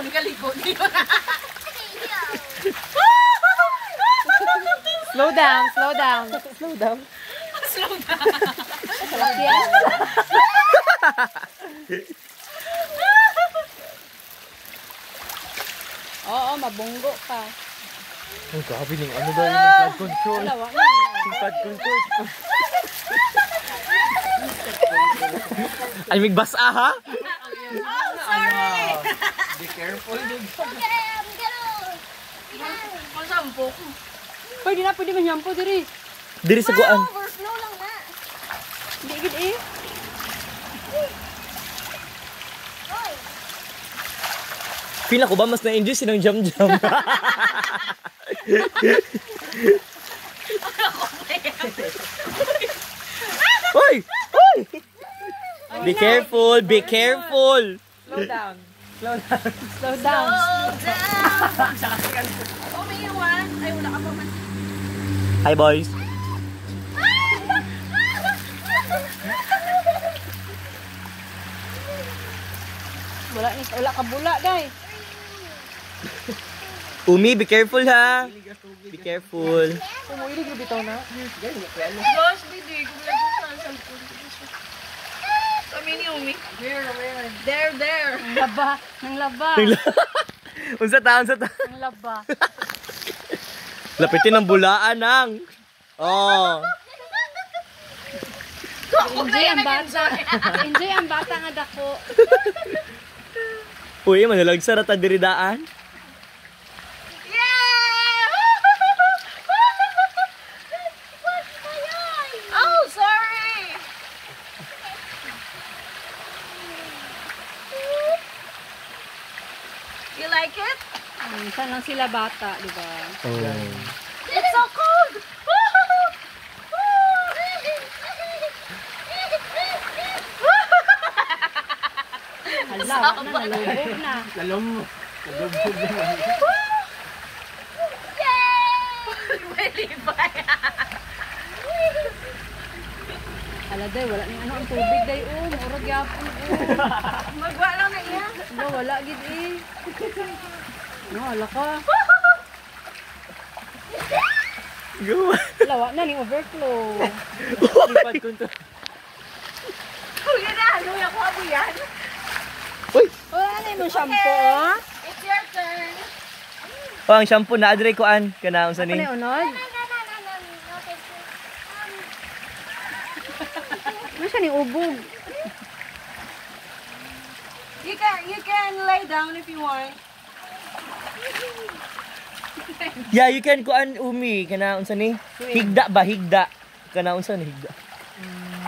ako ni kaligo niyo. Slow down, slow down. Slow down. Slow down. Salakyan. Oo, mabunggo ka. Ang grabe ng ano daw yung flood control. Alawa na. Yung flood control. Ay, may basa ha? Oh, sorry. Be careful, dude. Ang sampo ko. Pwede na, pwede man-shampoo diri. Diri sa guan. Overflow lang na. Hindi gid eh. Feel ako ba mas na-enjoy sinang jam-jam? Hoy! Hoy! Be careful! Be careful! Slow down. Slow down. Slow down. Umiiwan. Ay, wala ka pa man. Hi, boys! Wala ka bula, guys. Umi, be careful ha! Be careful! Umuilig na bitaw na. Gosh, bidig. Kung sa cellphone. Kami ni Umi. There, there. Nang laba. Nang laba. Unsa taon sa taon? Nang laba. Lapitin ang bulaan nang. Oh. Enjoy ang bata. Enjoy ang bata nga dako. Uy, manalagsa ra ta diri daan. Oh, sorry. You like it? Minsan lang sila bata, di ba? Oh. It's so cold. Hala, wala na, nalubog na. Lalom mo. Nalubog na. Really bad. Hala, day, wala ni ano ang tubig, day. Oh, maurag yapon. Magwa lang na iya. Hala, wala gid eh. No, hala ka. Go. Hala, wala na, ni overflow. Lipad ko to. Kuya na, ano yung ako yan? Uy! Oh, ano yung shampoo, oh? It's your turn. Oh, ang shampoo na adre ko an kana unsa Ano ni? yung unod? Ano siya ni ubog? You can lay down if you want. Yeah, you can kuan umi kana unsa ni? Higda ba higda? Kana unsa ni higda?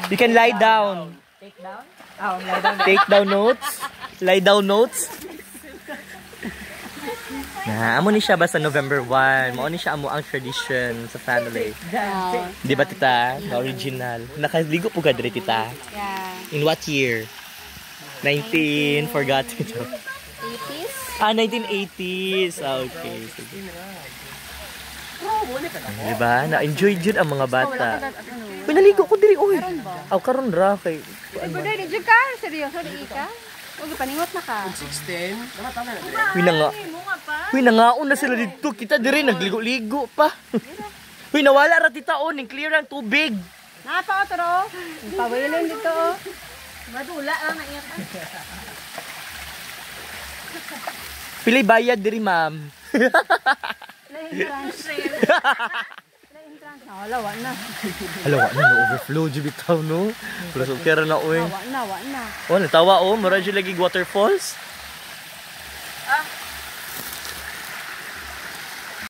You can lie down. Take down? Oh, lay down. Take down notes. Lie down notes. Na, amo ni siya basta November 1. Mao ni siya amo ang tradition sa family. Di ba tita? Original. Nakaligo po ka diri tita. Yeah. In what year? 19 forgotten. 80s? Ah, 1980s. Ah, okay. Sige. Diba? Na-enjoy jud ang mga bata. Uy, naligo ko diri, uy. Aw, karon ra kay. Ibo day, di jud ka? Seryoso, di ka? Huwag paningot na ka. 16. Uy, na nga. Uy, nangaon na sila dito. Kita diri, nagligo-ligo pa. Uy, nawala ra tita, oh. Ning clear ang tubig. Napa, otro. Pawilin dito, oh. Madula lang na iya. Pilay bayad diri, ma'am. Na-entrance. Na-entrance. Wala, wala na. Halawa na, no-overflow, jubitaw, no? Plus, okay ra na, uy. Wala na, wala na. Oh, natawa, oh. Mura dyan lagi waterfalls.